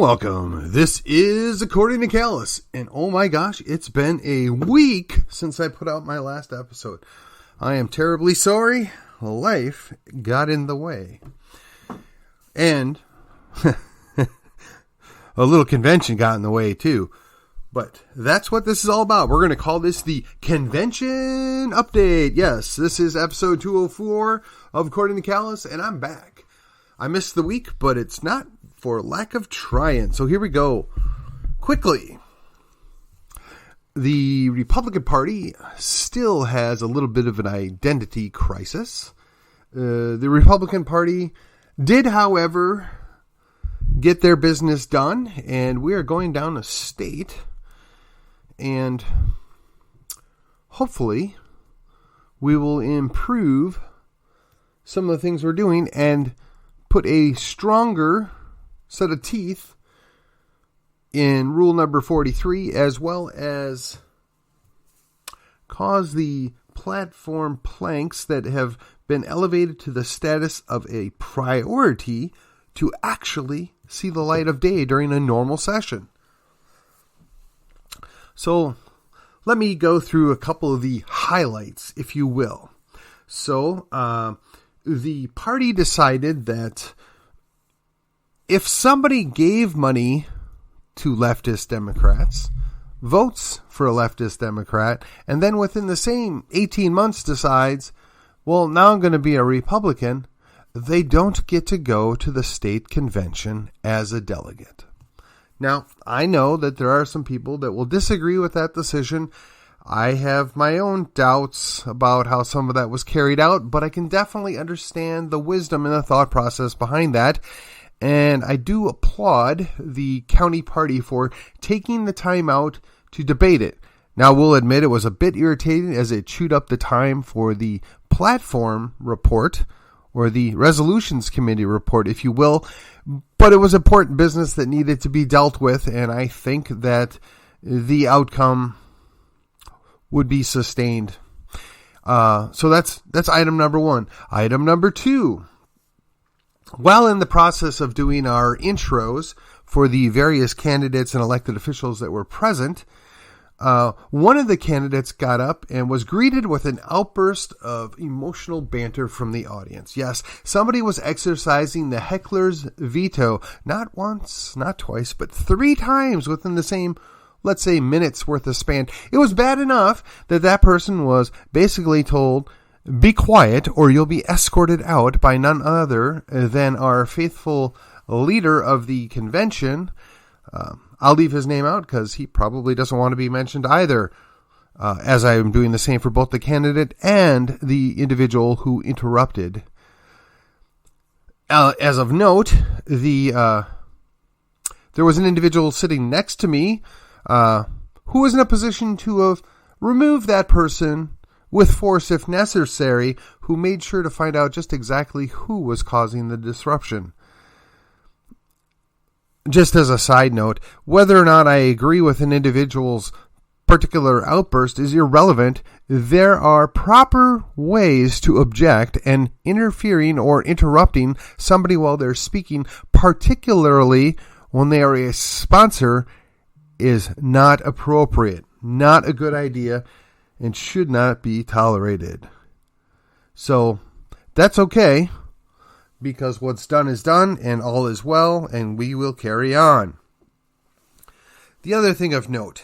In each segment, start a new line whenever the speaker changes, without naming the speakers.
welcome. This is According to Callus, and oh my gosh, it's been a week since I put out my last episode. I am terribly sorry. Life got in the way. And a little convention got in the way too. But that's what this is all about. We're going to call this the Convention Update. Yes, this is episode 204 of According to Callus, and I'm back. I missed the week, but it's not for lack of trying. So here we go. Quickly. The Republican Party still has a little bit of an identity crisis. The Republican Party did, however, get their business done, and we are going down a state, and hopefully we will improve some of the things we're doing and put a stronger set of teeth in rule number 43, as well as cause the platform planks that have been elevated to the status of a priority to actually see the light of day during a normal session. So let me go through a couple of the highlights, if you will. So the party decided that if somebody gave money to leftist Democrats, votes for a leftist Democrat, and then within the same 18 months decides, well, now I'm going to be a Republican, they don't get to go to the state convention as a delegate. Now, I know that there are some people that will disagree with that decision. I have my own doubts about how some of that was carried out, but I can definitely understand the wisdom and the thought process behind that. And I do applaud the county party for taking the time out to debate it. Now, we'll admit it was a bit irritating as it chewed up the time for the platform report, or the resolutions committee report, if you will. But it was important business that needed to be dealt with, and I think that the outcome would be sustained. So that's item number one. Item number two. While in the process of doing our intros for the various candidates and elected officials that were present, one of the candidates got up and was greeted with an outburst of emotional banter from the audience. Yes, somebody was exercising the heckler's veto, not once, not twice, but 3 times within the same, let's say, minutes worth of span. It was bad enough that that person was basically told, be quiet or you'll be escorted out by none other than our faithful leader of the convention. I'll leave his name out because he probably doesn't want to be mentioned either, as I am doing the same for both the candidate and the individual who interrupted. As of note, there was an individual sitting next to me who was in a position to have removed that person with force if necessary, who made sure to find out just exactly who was causing the disruption. Just as a side note, whether or not I agree with an individual's particular outburst is irrelevant. There are proper ways to object, and interfering or interrupting somebody while they're speaking, particularly when they are a sponsor, is not appropriate, not a good idea, and should not be tolerated. So that's okay, because what's done is done, and all is well, and we will carry on. The other thing of note,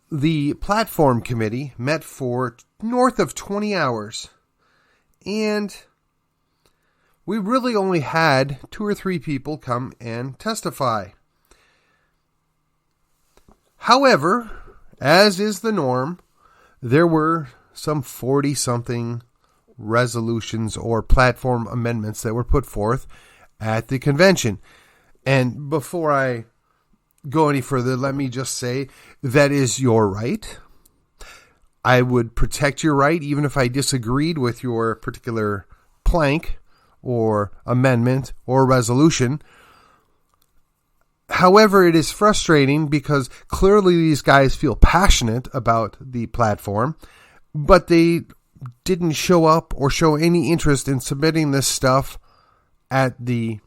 the platform committee met for north of 20 hours, and we really only had 2 or 3 people come and testify. However, as is the norm, there were some 40-something resolutions or platform amendments that were put forth at the convention. And before I go any further, let me just say that is your right. I would protect your right even if I disagreed with your particular plank or amendment or resolution. However, it is frustrating because clearly these guys feel passionate about the platform, but they didn't show up or show any interest in submitting this stuff at the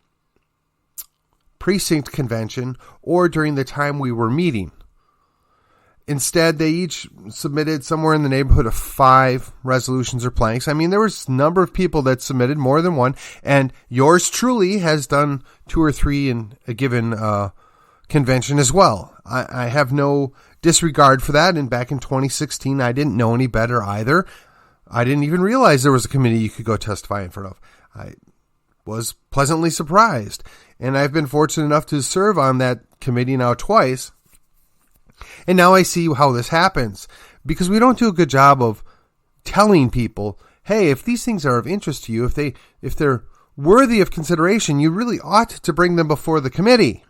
precinct convention or during the time we were meeting. Instead, they each submitted somewhere in the neighborhood of 5 resolutions or planks. I mean, there was a number of people that submitted, more than one, and yours truly has done 2 or 3 in a given convention as well. I have no disregard for that, and back in 2016, I didn't know any better either. I didn't even realize there was a committee you could go testify in front of. I was pleasantly surprised, and I've been fortunate enough to serve on that committee now twice. And now I see how this happens, because we don't do a good job of telling people, hey, if these things are of interest to you, if they're worthy of consideration, you really ought to bring them before the committee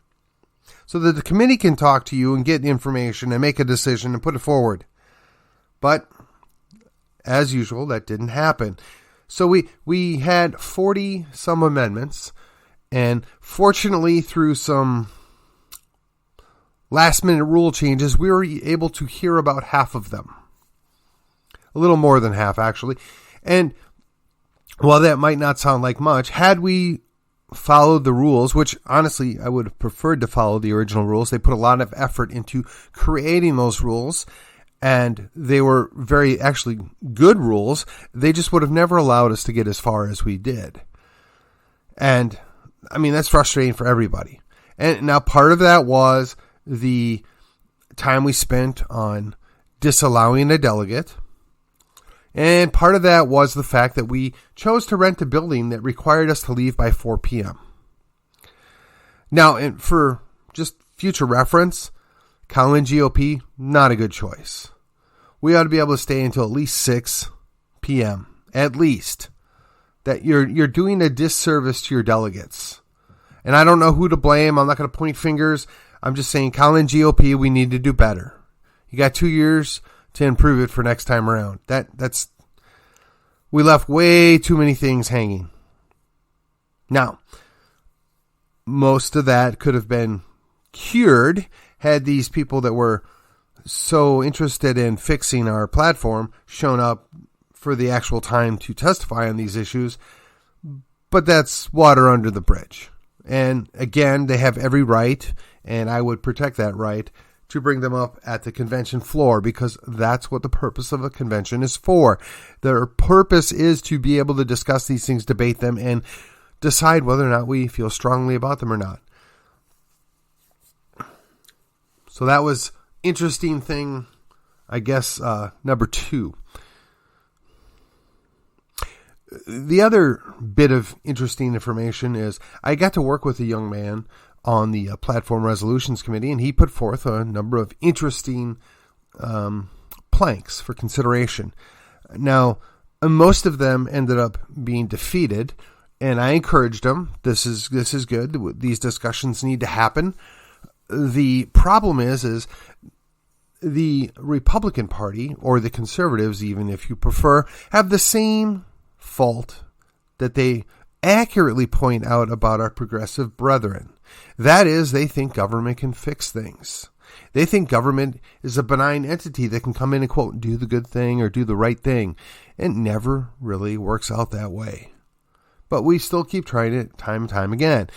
so that the committee can talk to you and get information and make a decision and put it forward. But as usual, that didn't happen. So we had 40 some amendments, and fortunately through some last-minute rule changes, we were able to hear about half of them. A little more than half, actually. And while that might not sound like much, had we followed the rules, which honestly I would have preferred to follow the original rules. They put a lot of effort into creating those rules, and they were very actually good rules. They just would have never allowed us to get as far as we did. And I mean, that's frustrating for everybody. And now part of that was the time we spent on disallowing a delegate. And part of that was the fact that we chose to rent a building that required us to leave by 4 p.m. Now, and for just future reference, Collin GOP, not a good choice. We ought to be able to stay until at least 6 p.m. At least. That you're doing a disservice to your delegates. And I don't know who to blame. I'm not going to point fingers. I'm just saying, Collin GOP, we need to do better. You got 2 years to improve it for next time around. That's we left way too many things hanging. Now, most of that could have been cured had these people that were so interested in fixing our platform shown up for the actual time to testify on these issues. But that's water under the bridge. And again, they have every right, and I would protect that right, to bring them up at the convention floor, because that's what the purpose of a convention is for. Their purpose is to be able to discuss these things, debate them, and decide whether or not we feel strongly about them or not. So that was interesting thing, I guess, number 2. The other bit of interesting information is I got to work with a young man on the Platform Resolutions Committee, and he put forth a number of interesting planks for consideration. Now, most of them ended up being defeated, and I encouraged him. This is good. These discussions need to happen. The problem is the Republican Party, or the conservatives, even if you prefer, have the same fault that they accurately point out about our progressive brethren. That is, they think government can fix things. They think government is a benign entity that can come in and, quote, do the good thing or do the right thing. It never really works out that way. But we still keep trying it time and time again.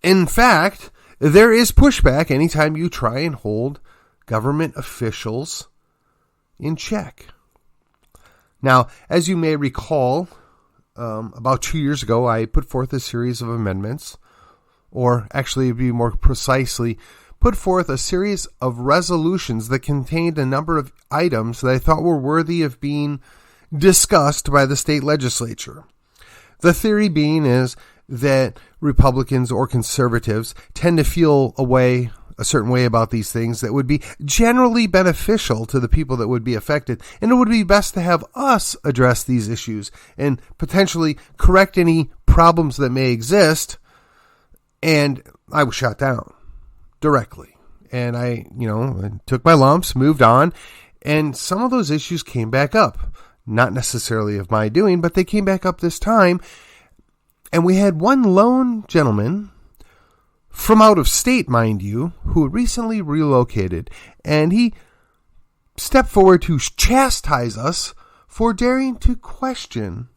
In fact, there is pushback anytime you try and hold government officials in check. Now, as you may recall, about 2 years ago, I put forth a series of amendments, or actually, to be more precisely, put forth a series of resolutions that contained a number of items that I thought were worthy of being discussed by the state legislature. The theory being is that Republicans or conservatives tend to feel a certain way about these things that would be generally beneficial to the people that would be affected. And it would be best to have us address these issues and potentially correct any problems that may exist. And I was shot down directly. And I took my lumps, moved on, and some of those issues came back up. Not necessarily of my doing, but they came back up this time. And we had one lone gentleman from out of state, mind you, who had recently relocated, and he stepped forward to chastise us for daring to question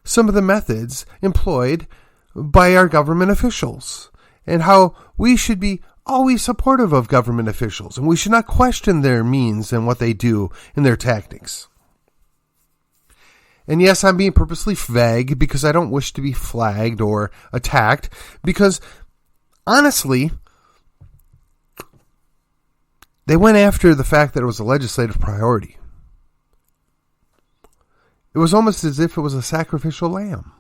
some of the methods employed by our government officials, and how we should be always supportive of government officials, and we should not question their means and what they do and their tactics. And yes, I'm being purposely vague because I don't wish to be flagged or attacked, because honestly, they went after the fact that it was a legislative priority. It was almost as if it was a sacrificial lamb.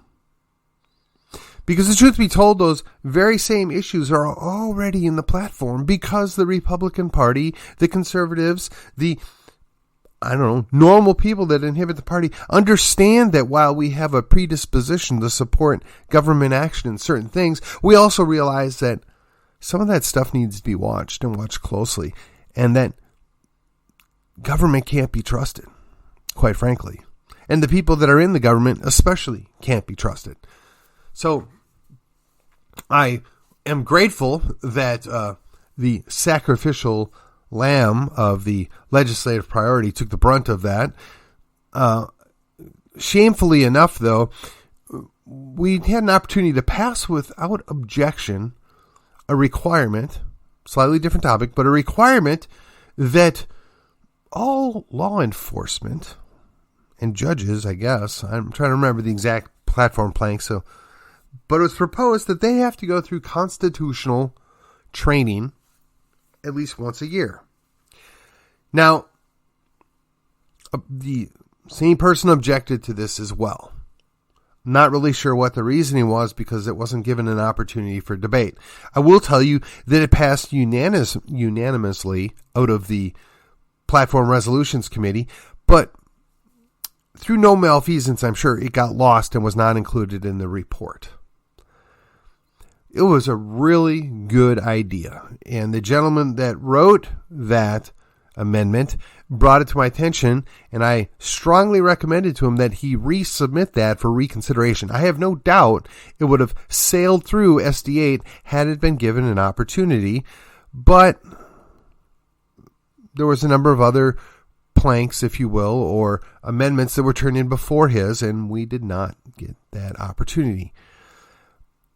Because the truth be told, those very same issues are already in the platform because the Republican Party, the conservatives, the, normal people that inhabit the party understand that while we have a predisposition to support government action in certain things, we also realize that some of that stuff needs to be watched and watched closely, and that government can't be trusted, quite frankly. And the people that are in the government especially can't be trusted. So I am grateful that the sacrificial lamb of the legislative priority took the brunt of that. Shamefully enough, though, we had an opportunity to pass without objection a requirement, slightly different topic, but a requirement that all law enforcement and judges, I guess, I'm trying to remember the exact platform plank, but it was proposed that they have to go through constitutional training at least once a year. Now, the same person objected to this as well. I'm not really sure what the reasoning was because it wasn't given an opportunity for debate. I will tell you that it passed unanimously out of the Platform Resolutions Committee, but through no malfeasance, I'm sure, it got lost and was not included in the report. It was a really good idea, and the gentleman that wrote that amendment brought it to my attention, and I strongly recommended to him that he resubmit that for reconsideration. I have no doubt it would have sailed through SD8 had it been given an opportunity, but there was a number of other planks, if you will, or amendments that were turned in before his, and we did not get that opportunity.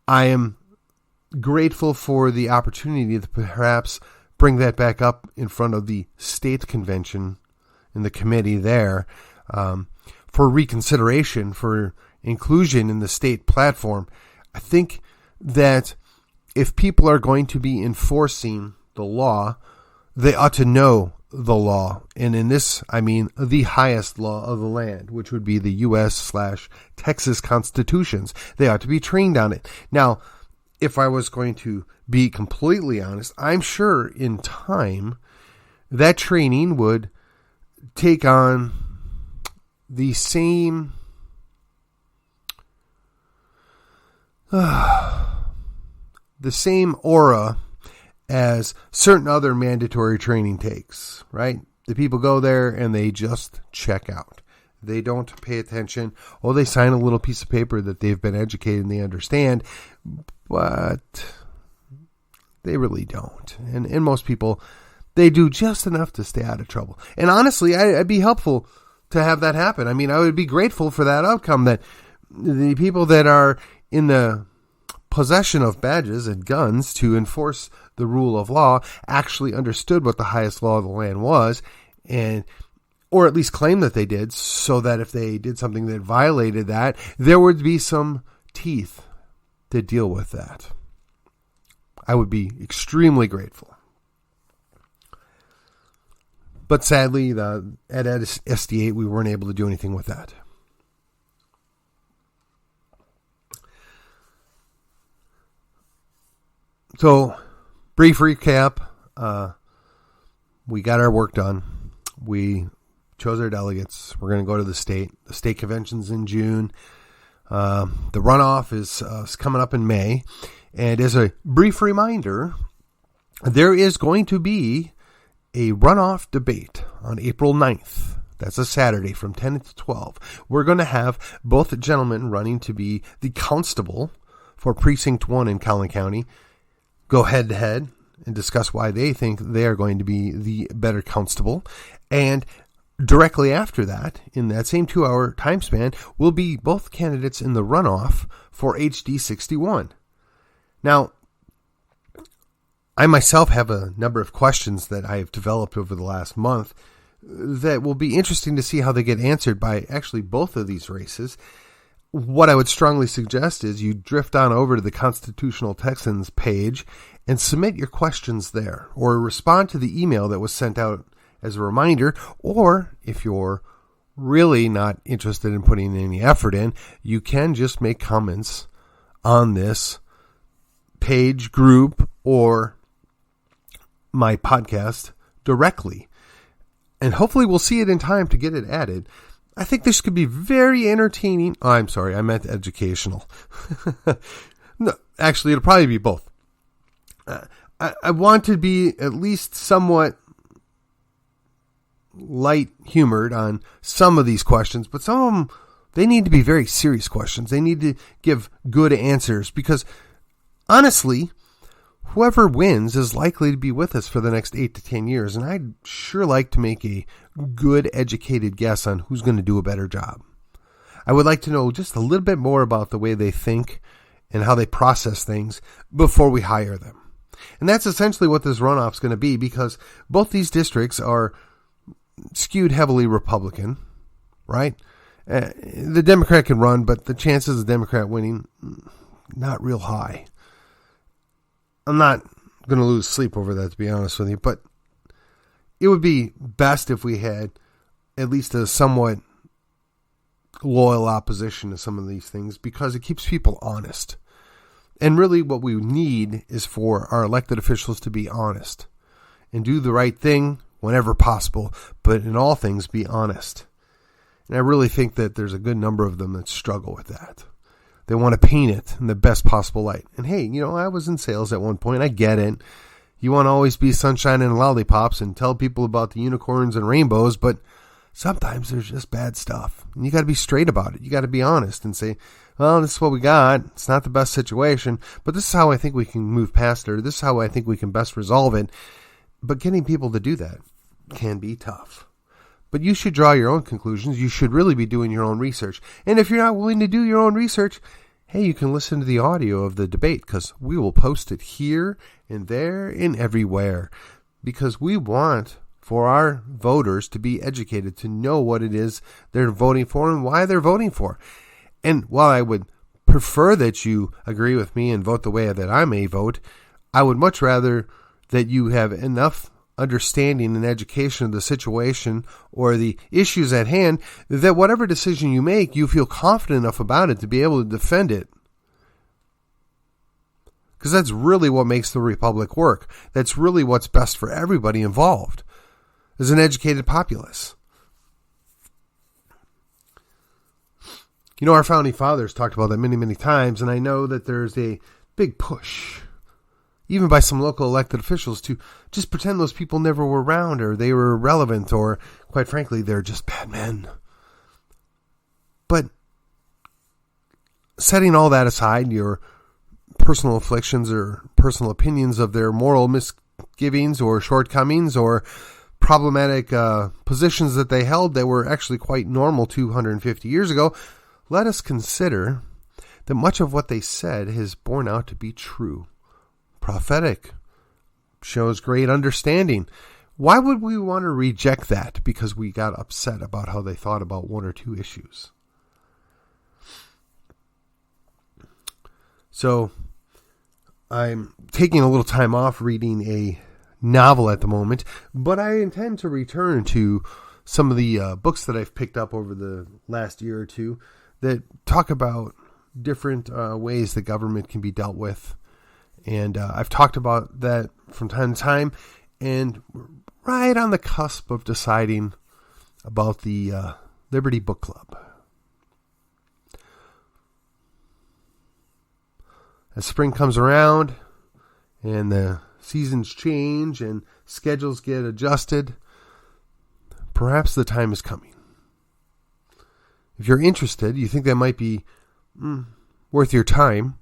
I am grateful for the opportunity to perhaps bring that back up in front of the state convention in the committee there for reconsideration, for inclusion in the state platform. I think that if people are going to be enforcing the law, they ought to know the law. And in this, I mean the highest law of the land, which would be the U.S./Texas constitutions. They ought to be trained on it. Now, if I was going to be completely honest, I'm sure in time that training would take on the same aura as certain other mandatory training takes, right? The people go there and they just check out. They don't pay attention. Oh, they sign a little piece of paper that they've been educated and they understand, but they really don't. And most people, they do just enough to stay out of trouble. And honestly, I'd be helpful to have that happen. I mean, I would be grateful for that outcome, that the people that are in the possession of badges and guns to enforce the rule of law actually understood what the highest law of the land was, and or at least claim that they did, so that if they did something that violated that, there would be some teeth to deal with that. I would be extremely grateful. But sadly, at SD8, we weren't able to do anything with that. So, brief recap. We got our work done. We chose our delegates. We're going to go to the state. The state convention's in June. The runoff is coming up in May. And as a brief reminder, there is going to be a runoff debate on April 9th. That's a Saturday from 10 to 12. We're going to have both gentlemen running to be the constable for Precinct 1 in Collin County go head-to-head and discuss why they think they are going to be the better constable. And directly after that, in that same 2-hour time span, will be both candidates in the runoff for HD 61. Now, I myself have a number of questions that I have developed over the last month that will be interesting to see how they get answered by actually both of these races. What I would strongly suggest is you drift on over to the Constitutional Texans page and submit your questions there, or respond to the email that was sent out as a reminder, or if you're really not interested in putting any effort in, you can just make comments on this page, group, or my podcast directly. And hopefully we'll see it in time to get it added. I think this could be very entertaining. Oh, I'm sorry, I meant educational. No, actually, it'll probably be both. I want to be at least somewhat light-humored on some of these questions, but some of them, they need to be very serious questions. They need to give good answers because, honestly, whoever wins is likely to be with us for the next 8 to 10 years, and I'd sure like to make a good, educated guess on who's going to do a better job. I would like to know just a little bit more about the way they think and how they process things before we hire them. And that's essentially what this runoff is going to be, because both these districts are skewed heavily Republican, right? The Democrat can run, but the chances of the Democrat winning, not real high. I'm not going to lose sleep over that, to be honest with you, but it would be best if we had at least a somewhat loyal opposition to some of these things, because it keeps people honest. And really what we need is for our elected officials to be honest and do the right thing whenever possible, but in all things be honest. And I really think that there's a good number of them that struggle with that. They want to paint it in the best possible light. And hey, I was in sales at one point. I get it. You want to always be sunshine and lollipops and tell people about the unicorns and rainbows, but sometimes there's just bad stuff. And you got to be straight about it. You got to be honest and say, well, this is what we got. It's not the best situation, but this is how I think we can move past it. This is how I think we can best resolve it. But getting people to do that can be tough. But you should draw your own conclusions. You should really be doing your own research. And if you're not willing to do your own research, hey, you can listen to the audio of the debate, because we will post it here and there and everywhere, because we want for our voters to be educated, to know what it is they're voting for and why they're voting for. And while I would prefer that you agree with me and vote the way that I may vote, I would much rather that you have enough understanding and education of the situation or the issues at hand that whatever decision you make, you feel confident enough about it to be able to defend it. Because that's really what makes the republic work. That's really what's best for everybody involved, is an educated populace. Our founding fathers talked about that many, many times, and I know that there's a big push, even by some local elected officials, to just pretend those people never were around, or they were irrelevant, or, quite frankly, they're just bad men. But setting all that aside, your personal afflictions or personal opinions of their moral misgivings or shortcomings or problematic positions that they held that were actually quite normal 250 years ago, let us consider that much of what they said has borne out to be true. Prophetic, shows great understanding. Why would we want to reject that because we got upset about how they thought about one or two issues? So I'm taking a little time off reading a novel at the moment, but I intend to return to some of the books that I've picked up over the last year or two that talk about different ways that government can be dealt with. And I've talked about that from time to time, and we're right on the cusp of deciding about the Liberty Book Club. As spring comes around and the seasons change and schedules get adjusted, perhaps the time is coming. If you're interested, you think that might be worth your time,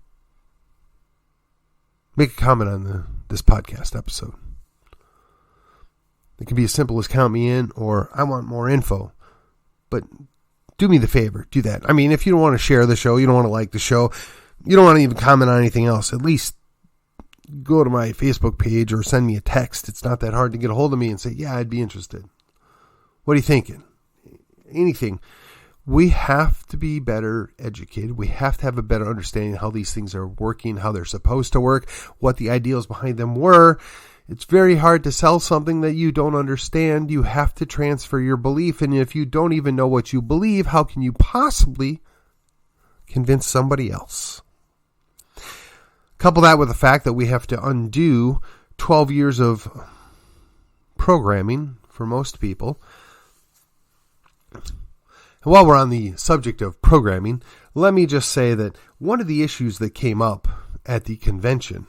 make a comment on this podcast episode. It can be as simple as count me in or I want more info. But do me the favor, do that. I mean, if you don't want to share the show, you don't want to like the show, you don't want to even comment on anything else, at least go to my Facebook page or send me a text. It's not that hard to get a hold of me and say, yeah, I'd be interested. What are you thinking? Anything. We have to be better educated. We have to have a better understanding of how these things are working, how they're supposed to work, what the ideals behind them were. It's very hard to sell something that you don't understand. You have to transfer your belief. And if you don't even know what you believe, how can you possibly convince somebody else? Couple that with the fact that we have to undo 12 years of programming for most people. And while we're on the subject of programming, let me just say that one of the issues that came up at the convention,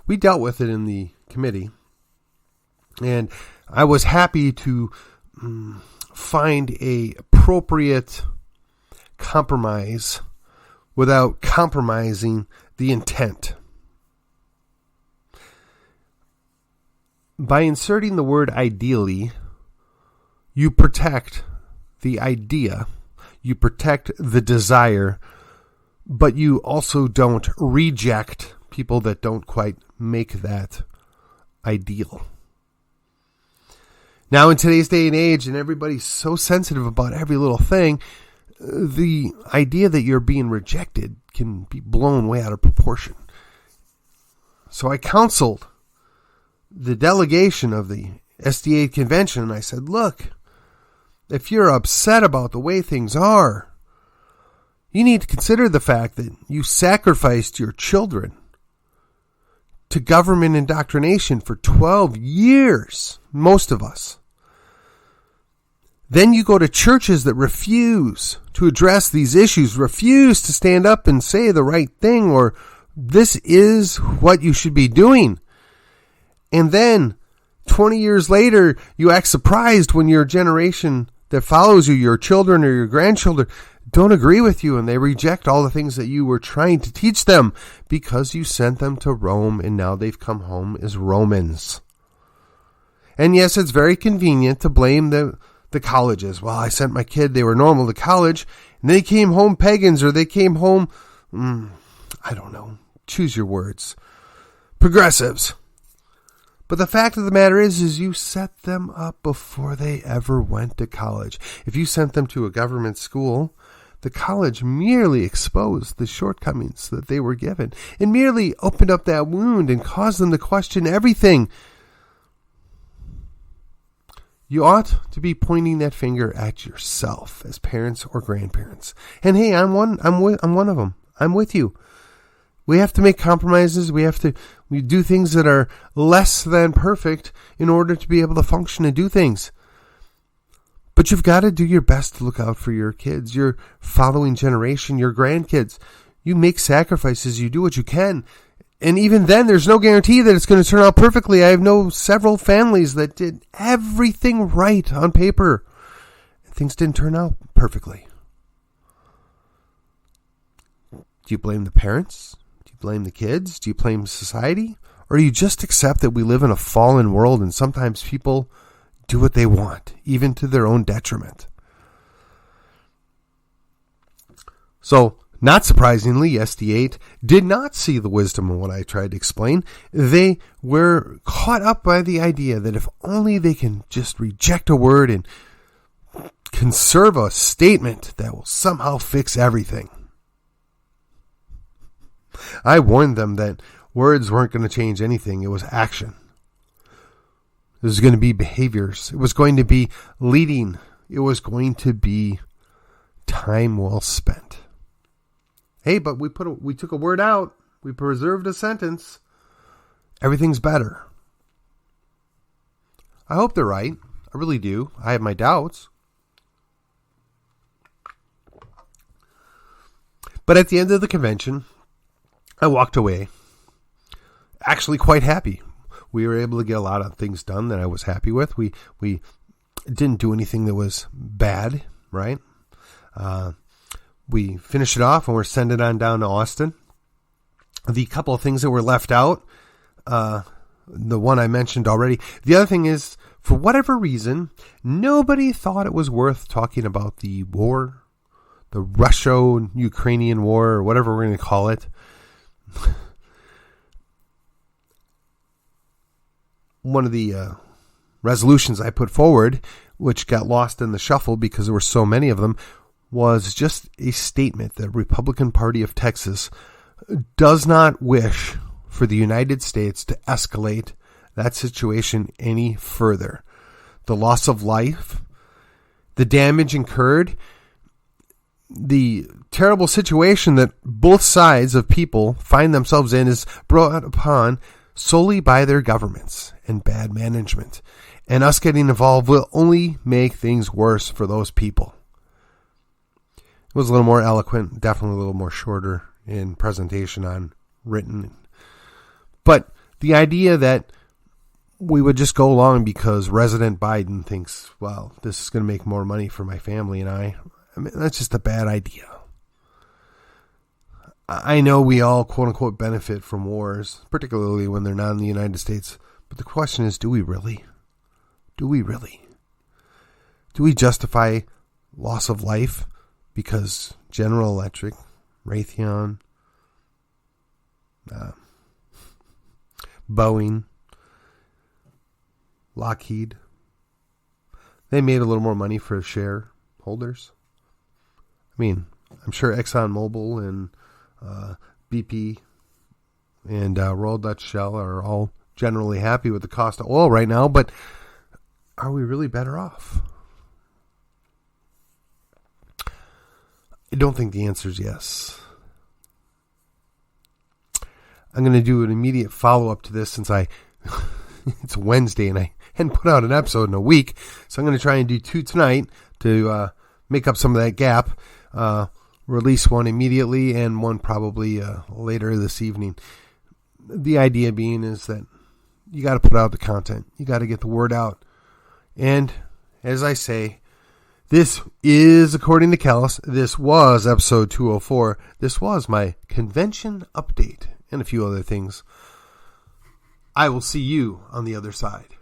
we dealt with it in the committee, and I was happy to find a appropriate compromise without compromising the intent. By inserting the word ideally, you protect the idea, you protect the desire, but you also don't reject people that don't quite make that ideal. Now, in today's day and age, and everybody's so sensitive about every little thing, the idea that you're being rejected can be blown way out of proportion. So I counseled the delegation of the SDA convention, and I said, look, if you're upset about the way things are, you need to consider the fact that you sacrificed your children to government indoctrination for 12 years, most of us. Then you go to churches that refuse to address these issues, refuse to stand up and say the right thing, or this is what you should be doing. And then 20 years later, you act surprised when your generation that follows you, your children or your grandchildren, don't agree with you and they reject all the things that you were trying to teach them because you sent them to Rome and now they've come home as Romans. And yes, it's very convenient to blame the colleges. Well, I sent my kid, they were normal to college, and they came home pagans, or they came home, I don't know, choose your words, progressives. But the fact of the matter is you set them up before they ever went to college. If you sent them to a government school, the college merely exposed the shortcomings that they were given. It merely opened up that wound and caused them to question everything. You ought to be pointing that finger at yourself as parents or grandparents. And hey, I'm one of them. I'm with you. We have to make compromises. We do things that are less than perfect in order to be able to function and do things. But you've got to do your best to look out for your kids, your following generation, your grandkids. You make sacrifices. You do what you can. And even then, there's no guarantee that it's going to turn out perfectly. I know several families that did everything right on paper. Things didn't turn out perfectly. Do you blame the parents? Do you blame the kids? Do you blame society? Or do you just accept that we live in a fallen world and sometimes people do what they want, even to their own detriment? So, not surprisingly, SD8 did not see the wisdom in what I tried to explain. They were caught up by the idea that if only they can just reject a word and conserve a statement, that will somehow fix everything. I warned them that words weren't going to change anything. It was action. It was going to be behaviors. It was going to be leading. It was going to be time well spent. Hey, but we took a word out. We preserved a sentence. Everything's better. I hope they're right. I really do. I have my doubts. But at the end of the convention, I walked away actually quite happy. We were able to get a lot of things done that I was happy with. We didn't do anything that was bad, right? We finished it off and we're sending it on down to Austin. The couple of things that were left out, the one I mentioned already. The other thing is, for whatever reason, nobody thought it was worth talking about the war, the Russo-Ukrainian war, or whatever we're going to call it. One of the resolutions I put forward, which got lost in the shuffle because there were so many of them, was just a statement that the Republican Party of Texas does not wish for the United States to escalate that situation any further. The loss of life, the damage incurred, the terrible situation that both sides of people find themselves in is brought upon solely by their governments and bad management. And us getting involved will only make things worse for those people. It was a little more eloquent, definitely a little more shorter in presentation on written. But the idea that we would just go along because President Biden thinks, well, this is going to make more money for my family and I mean, that's just a bad idea. I know we all, quote unquote, benefit from wars, particularly when they're not in the United States. But the question is, do we really? Do we really? Do we justify loss of life because General Electric, Raytheon, Boeing, Lockheed, they made a little more money for shareholders? I mean, I'm sure ExxonMobil and BP and Royal Dutch Shell are all generally happy with the cost of oil right now, but are we really better off? I don't think the answer is yes. I'm going to do an immediate follow-up to this since it's Wednesday and I hadn't put out an episode in a week, so I'm going to try and do 2 tonight to make up some of that gap. Release one immediately and one probably later this evening. The idea being is that you got to put out the content. You got to get the word out. And as I say, this is, according to Callis, this was episode 204. This was my convention update and a few other things. I will see you on the other side.